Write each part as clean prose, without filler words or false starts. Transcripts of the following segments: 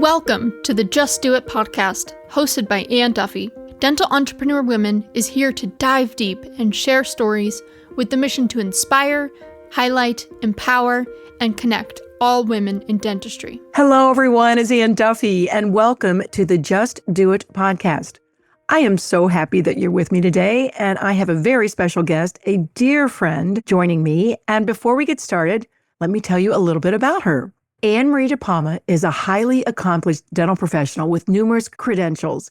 Welcome to the Just Do It podcast, hosted by Ann Duffy. Dental Entrepreneur Women is here to dive deep and share stories with the mission to inspire, highlight, empower, and connect all women in dentistry. Hello, everyone. It's Ann Duffy, and welcome to the Just Do It podcast. I am so happy that you're with me today, and I have a very special guest, a dear friend, joining me. And before we get started, let me tell you a little bit about her. Ann-Marie DePalma is a highly accomplished dental professional with numerous credentials.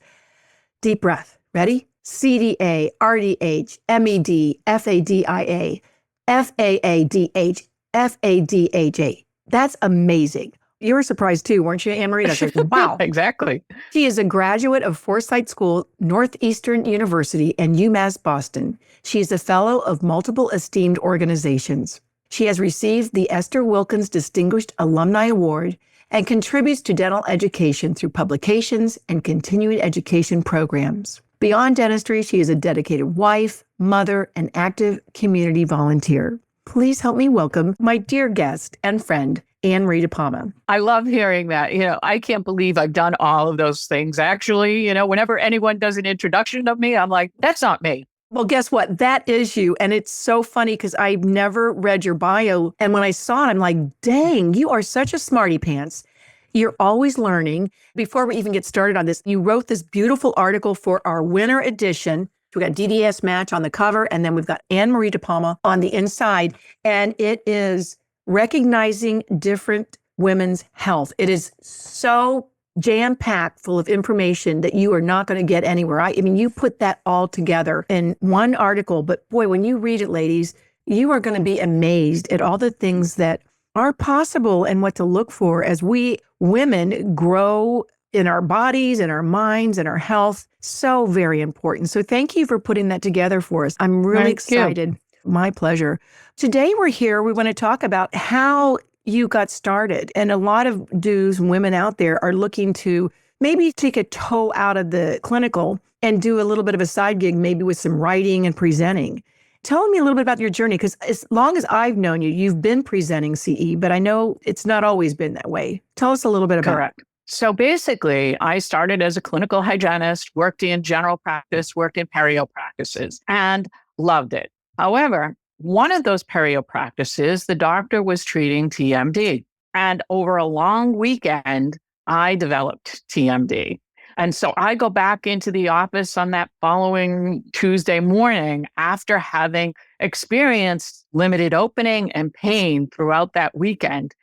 Deep breath. Ready? CDA, RDH, MED, FADIA, FAADH, FADHA. That's amazing. You were surprised too, weren't you, Ann-Marie? I said, wow. Exactly. She is a graduate of Forsyth School, Northeastern University, and UMass Boston. She is a fellow of multiple esteemed organizations. She has received the Esther Wilkins Distinguished Alumni Award and contributes to dental education through publications and continuing education programs. Beyond dentistry, she is a dedicated wife, mother, and active community volunteer. Please help me welcome my dear guest and friend, Ann-Marie DePalma. I love hearing that. I can't believe I've done all of those things. Actually, whenever anyone does an introduction of me, I'm like, that's not me. Well, guess what? That is you. And it's so funny because I've never read your bio. And when I saw it, I'm like, dang, you are such a smarty pants. You're always learning. Before we even get started on this, you wrote this beautiful article for our winter edition. We got DDS Match on the cover, and then we've got Ann-Marie DePalma on the inside. And it is recognizing different women's health. It is so jam-packed full of information that you are not going to get anywhere. I mean, you put that all together in one article, but boy, when you read it, ladies, you are going to be amazed at all the things that are possible and what to look for as we women grow in our bodies, in our minds, and our health. So very important. So thank you for putting that together for us. I'm really excited. My pleasure. Today we're here. We want to talk about how you got started. And a lot of women out there are looking to maybe take a toe out of the clinical and do a little bit of a side gig, maybe with some writing and presenting. Tell me a little bit about your journey, because as long as I've known you, you've been presenting CE, but I know it's not always been that way. Tell us a little bit about it. Correct. So basically, I started as a clinical hygienist, worked in general practice, worked in perio practices, and loved it. However, one of those perio practices, the doctor was treating TMD. And over a long weekend, I developed TMD. And so I go back into the office on that following Tuesday morning after having experienced limited opening and pain throughout that weekend.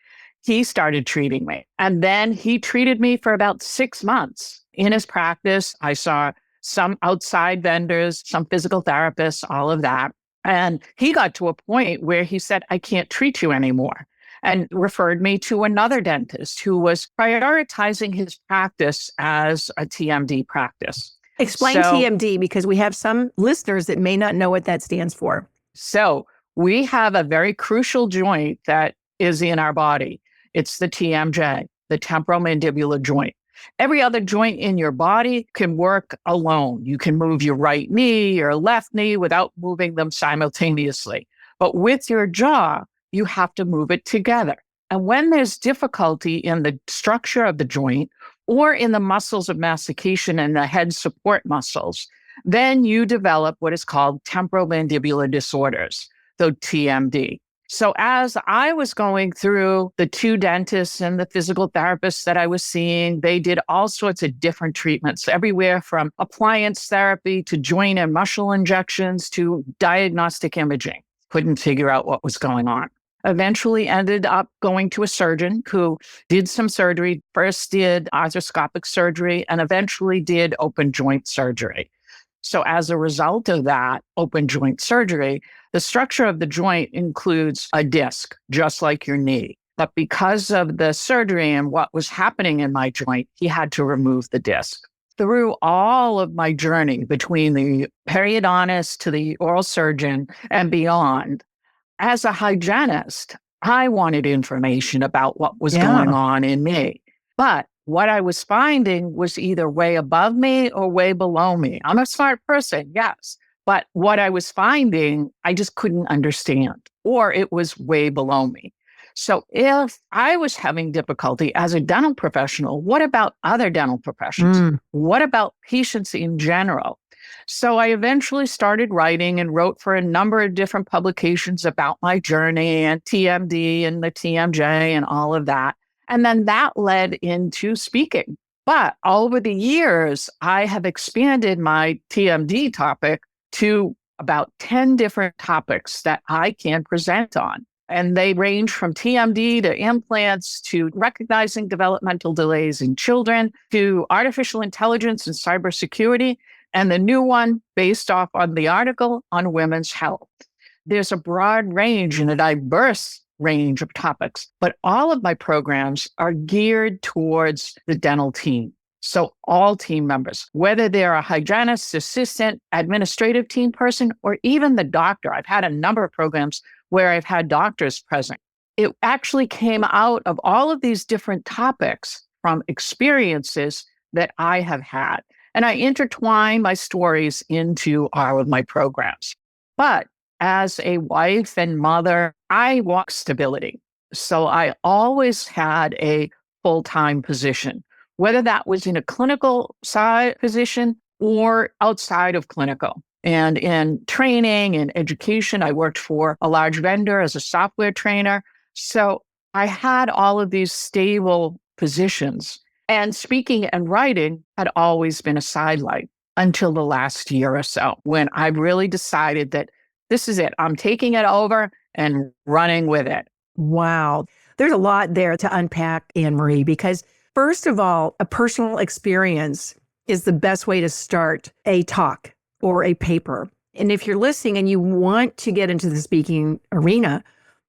He started treating me. And then he treated me for about 6 months. In his practice, I saw some outside vendors, some physical therapists, all of that. And he got to a point where he said, I can't treat you anymore, and referred me to another dentist who was prioritizing his practice as a TMD practice. Explain TMD, because we have some listeners that may not know what that stands for. So we have a very crucial joint that is in our body. It's the TMJ, the temporomandibular joint. Every other joint in your body can work alone. You can move your right knee, your left knee without moving them simultaneously. But with your jaw, you have to move it together. And when there's difficulty in the structure of the joint or in the muscles of mastication and the head support muscles, then you develop what is called temporomandibular disorders, the TMD. So as I was going through the 2 dentists and the physical therapists that I was seeing, they did all sorts of different treatments, everywhere from appliance therapy to joint and muscle injections to diagnostic imaging. Couldn't figure out what was going on. Eventually ended up going to a surgeon who did some surgery, first did arthroscopic surgery, and eventually did open joint surgery. So as a result of that open joint surgery, the structure of the joint includes a disc, just like your knee. But because of the surgery and what was happening in my joint, he had to remove the disc. Through all of my journey between the periodontist to the oral surgeon and beyond, as a hygienist, I wanted information about what was going on in me. But what I was finding was either way above me or way below me. I'm a smart person, yes. But what I was finding, I just couldn't understand, or it was way below me. So if I was having difficulty as a dental professional, what about other dental professions? What about patients in general? So I eventually started writing and wrote for a number of different publications about my journey and TMD and the TMJ and all of that. And then that led into speaking. But over the years, I have expanded my TMD topic to about 10 different topics that I can present on. And they range from TMD to implants to recognizing developmental delays in children to artificial intelligence and cybersecurity. And the new one based off on the article on women's health. There's a broad range and a diverse range of topics, but all of my programs are geared towards the dental team. So all team members, whether they're a hygienist, assistant, administrative team person, or even the doctor. I've had a number of programs where I've had doctors present. It actually came out of all of these different topics from experiences that I have had. And I intertwine my stories into all of my programs. But as a wife and mother, I want stability. So I always had a full-time position, whether that was in a clinical side position or outside of clinical. And in training and education, I worked for a large vendor as a software trainer. So I had all of these stable positions. And speaking and writing had always been a sidelight until the last year or so, when I really decided that this is it. I'm taking it over and running with it. Wow. There's a lot there to unpack, Ann-Marie, because first of all, a personal experience is the best way to start a talk or a paper. And if you're listening and you want to get into the speaking arena,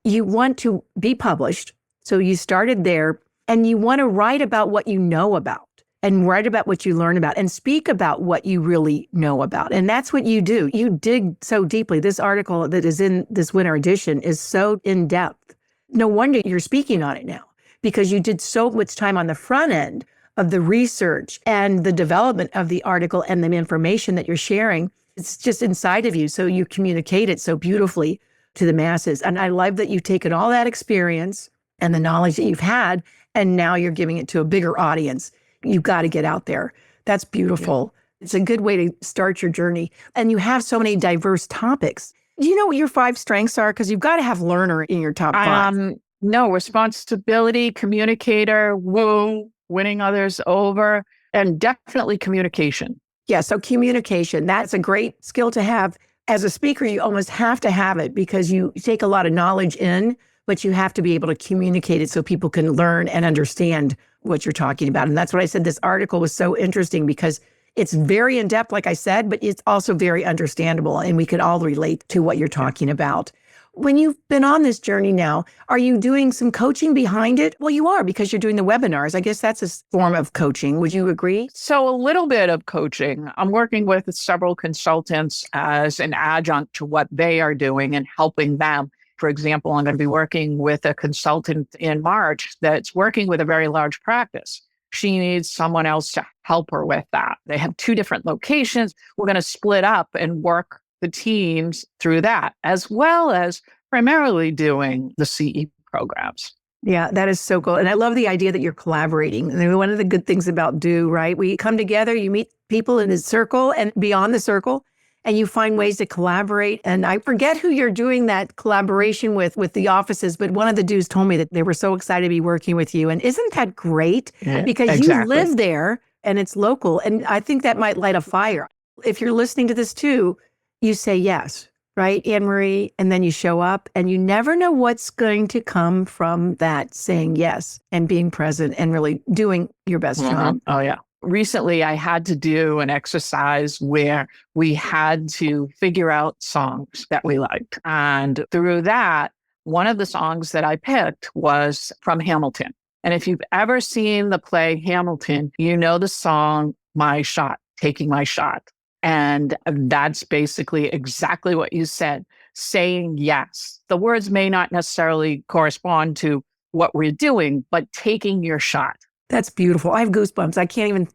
you want to be published. So you started there and you want to write about what you know about and write about what you learn about and speak about what you really know about. And that's what you do. You dig so deeply. This article that is in this winter edition is so in depth. No wonder you're speaking on it now, because you did so much time on the front end of the research and the development of the article and the information that you're sharing. It's just inside of you. So you communicate it so beautifully to the masses. And I love that you've taken all that experience and the knowledge that you've had, and now you're giving it to a bigger audience. You've got to get out there. That's beautiful. Yeah. It's a good way to start your journey. And you have so many diverse topics. Do you know what your 5 strengths are? Because you've got to have learner in your top 5. No, responsibility, communicator, winning others over, and definitely communication. Yeah, so communication, that's a great skill to have. As a speaker, you almost have to have it because you take a lot of knowledge in, but you have to be able to communicate it so people can learn and understand what you're talking about. And that's what I said. This article was so interesting because it's very in-depth, like I said, but it's also very understandable. And we could all relate to what you're talking about. When you've been on this journey now, are you doing some coaching behind it? Well, you are, because you're doing the webinars. I guess that's a form of coaching. Would you agree? So a little bit of coaching. I'm working with several consultants as an adjunct to what they are doing and helping them. For example, I'm going to be working with a consultant in March that's working with a very large practice. She needs someone else to help her with that. They have 2 different locations. We're going to split up and work the teams through that, as well as primarily doing the CE programs. Yeah, that is so cool. And I love the idea that you're collaborating. And one of the good things about Do, right? We come together, you meet people in a circle and beyond the circle, and you find ways to collaborate. And I forget who you're doing that collaboration with the offices, but one of the dudes told me that they were so excited to be working with you. And isn't that great? Yeah, because exactly. You live there and it's local. And I think that might light a fire. If you're listening to this too, you say yes, right, Ann-Marie? And then you show up and you never know what's going to come from that saying yes and being present and really doing your best job. Oh, yeah. Recently, I had to do an exercise where we had to figure out songs that we liked. And through that, one of the songs that I picked was from Hamilton. And if you've ever seen the play Hamilton, you know the song, My Shot, Taking My Shot. And that's basically exactly what you said, saying yes. The words may not necessarily correspond to what we're doing, but taking your shot. That's beautiful. I have goosebumps. I can't even,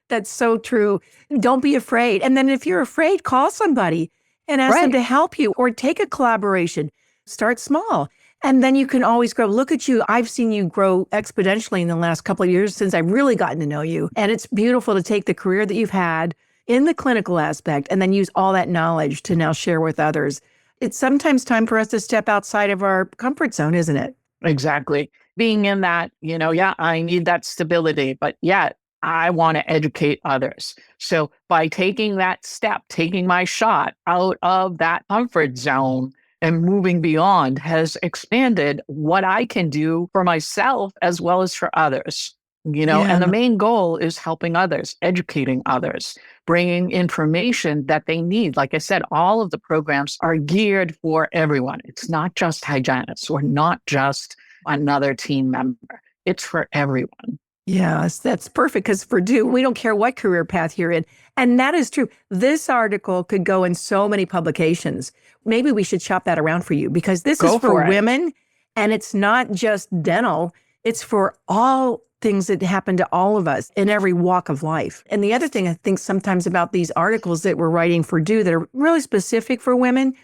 that's so true. Don't be afraid. And then if you're afraid, call somebody and ask them to help you or take a collaboration. Start small. And then you can always grow. Look at you. I've seen you grow exponentially in the last couple of years since I've really gotten to know you. And it's beautiful to take the career that you've had in the clinical aspect and then use all that knowledge to now share with others. It's sometimes time for us to step outside of our comfort zone, isn't it? Exactly. Being in that, yeah, I need that stability, but yet I want to educate others. So by taking that step, taking my shot out of that comfort zone and moving beyond has expanded what I can do for myself as well as for others. And the main goal is helping others, educating others, bringing information that they need. Like I said, all of the programs are geared for everyone. It's not just hygienists or not just another team member. It's for everyone. Yes, that's perfect because we don't care what career path you're in. And that is true. This article could go in so many publications. Maybe we should shop that around for you because this is for women and it's not just dental. It's for all things that happen to all of us in every walk of life. And the other thing I think sometimes about these articles that we're writing for that are really specific for women,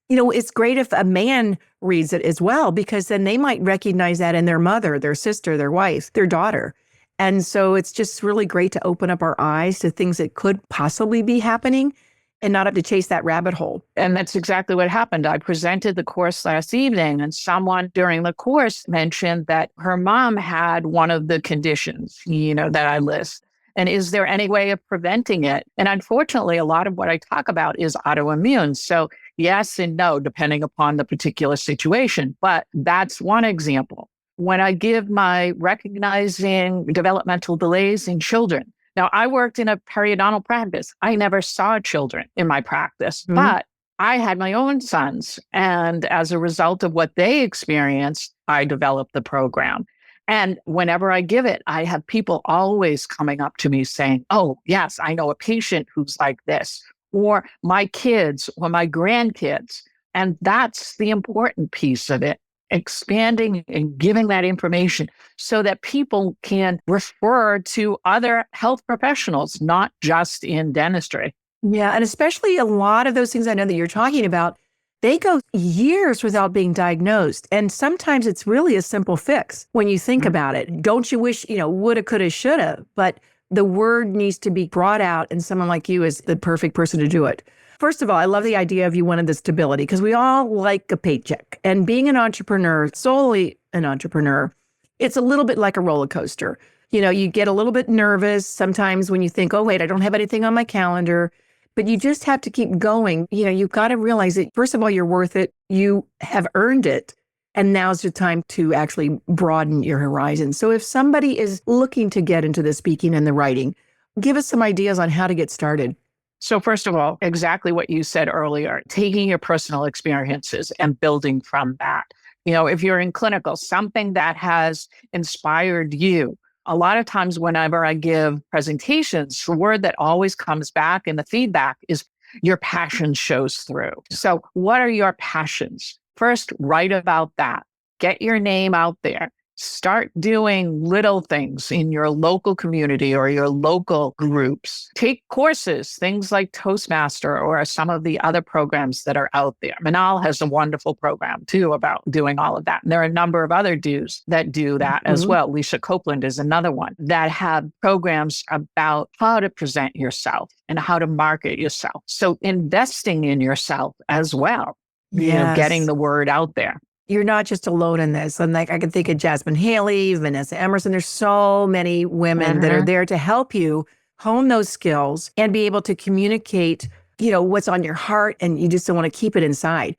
it's great if a man reads it as well, because then they might recognize that in their mother, their sister, their wife, their daughter. And so it's just really great to open up our eyes to things that could possibly be happening and not have to chase that rabbit hole. And that's exactly what happened. I presented the course last evening, and someone during the course mentioned that her mom had one of the conditions, that I list. And is there any way of preventing it? And unfortunately, a lot of what I talk about is autoimmune. So yes and no, depending upon the particular situation. But that's one example. When I give my recognizing developmental delays in children. Now, I worked in a periodontal practice. I never saw children in my practice, but I had my own sons. And as a result of what they experienced, I developed the program. And whenever I give it, I have people always coming up to me saying, oh, yes, I know a patient who's like this, or my kids or my grandkids. And that's the important piece of it. Expanding and giving that information so that people can refer to other health professionals, not just in dentistry. Yeah. And especially a lot of those things I know that you're talking about, they go years without being diagnosed. And sometimes it's really a simple fix when you think about it. Don't you wish, woulda, coulda, shoulda, but the word needs to be brought out and someone like you is the perfect person to do it. First of all, I love the idea of you wanted the stability because we all like a paycheck. And being an entrepreneur, solely an entrepreneur, it's a little bit like a roller coaster. You get a little bit nervous sometimes when you think, oh, wait, I don't have anything on my calendar. But you just have to keep going. You've got to realize that, first of all, you're worth it. You have earned it. And now's the time to actually broaden your horizon. So if somebody is looking to get into the speaking and the writing, give us some ideas on how to get started. So first of all, exactly what you said earlier, taking your personal experiences and building from that. If you're in clinical, something that has inspired you. A lot of times whenever I give presentations, the word that always comes back in the feedback is your passion shows through. So what are your passions? First, write about that. Get your name out there. Start doing little things in your local community or your local groups. Take courses, things like Toastmaster or some of the other programs that are out there. Manal has a wonderful program too about doing all of that. And there are a number of other dues that do that as well. Lisa Copeland is another one that have programs about how to present yourself and how to market yourself. So investing in yourself as well, getting the word out there. You're not just alone in this. And I can think of Jasmine Haley, Vanessa Emerson. There's so many women that are there to help you hone those skills and be able to communicate, what's on your heart, and you just don't want to keep it inside.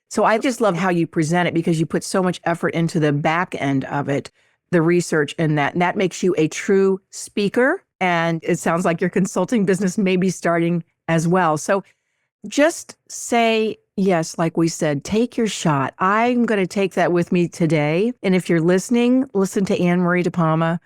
So I just love how you present it because you put so much effort into the back end of it, the research and that makes you a true speaker. And it sounds like your consulting business may be starting as well. So just say yes, like we said, take your shot. I'm going to take that with me today. And if you're listening, listen to Ann-Marie DePalma.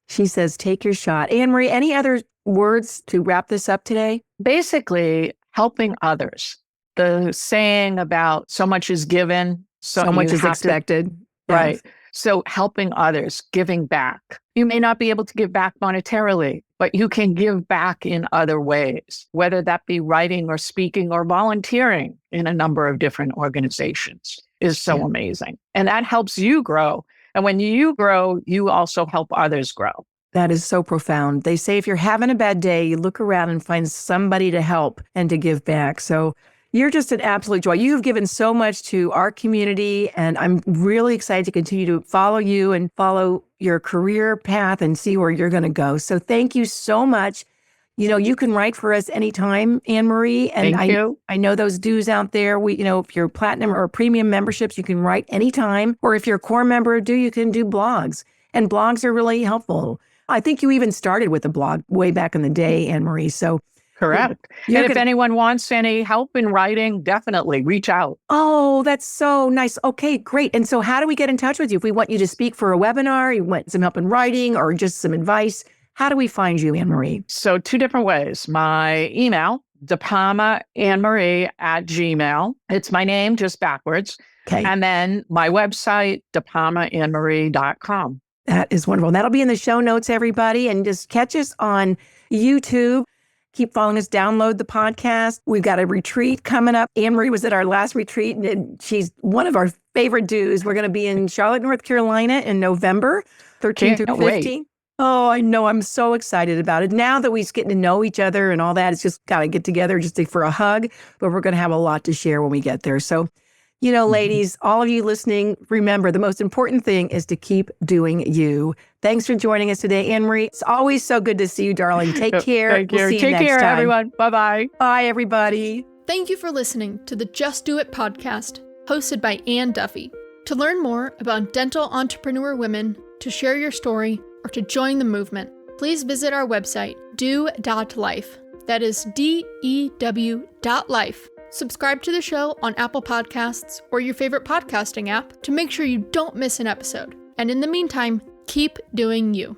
She says, take your shot. Ann-Marie, any other words to wrap this up today? Basically, helping others. The saying about so much is given, so much is expected. Right. So helping others, giving back. You may not be able to give back monetarily, but you can give back in other ways, whether that be writing or speaking or volunteering in a number of different organizations. is so amazing. And that helps you grow. And when you grow, you also help others grow. That is so profound. They say if you're having a bad day, you look around and find somebody to help and to give back. So you're just an absolute joy. You've given so much to our community, and I'm really excited to continue to follow you and follow your career path and see where you're going to go. So thank you so much. You know, you can write for us anytime, Ann-Marie. And Thank you. I know those dues out there. If you're platinum or premium memberships, you can write anytime. Or if you're a core member, you can do blogs. And blogs are really helpful. I think you even started with a blog way back in the day, Ann-Marie. So correct. And if anyone wants any help in writing, definitely reach out. Oh, that's so nice. Okay, great. And so how do we get in touch with you? If we want you to speak for a webinar, you want some help in writing or just some advice, how do we find you, Ann-Marie? So 2 different ways. My email, DePalmaAnnMarie@gmail. It's my name, just backwards. Okay. And then my website, DePalmaAnnMarie.com. That is wonderful. That'll be in the show notes, everybody. And just catch us on YouTube. Keep following us. Download the podcast. We've got a retreat coming up. Ann-Marie was at our last retreat, and she's one of our favorite dudes. We're going to be in Charlotte, North Carolina in November 13th through 15th. Oh, I know. I'm so excited about it. Now that we're getting to know each other and all that, it's just got to get together for a hug. But we're going to have a lot to share when we get there. So, ladies, all of you listening, remember, the most important thing is to keep doing you. Thanks for joining us today, Ann-Marie. It's always so good to see you, darling. Take care. Thank you. We'll see you Take next care, time. everyone. Bye-bye. Bye, everybody. Thank you for listening to the Just Do It podcast, hosted by Ann Duffy. To learn more about dental entrepreneur women, to share your story, or to join the movement, please visit our website, do.life. That is DEW.life. Subscribe to the show on Apple Podcasts or your favorite podcasting app to make sure you don't miss an episode. And in the meantime, keep doing you.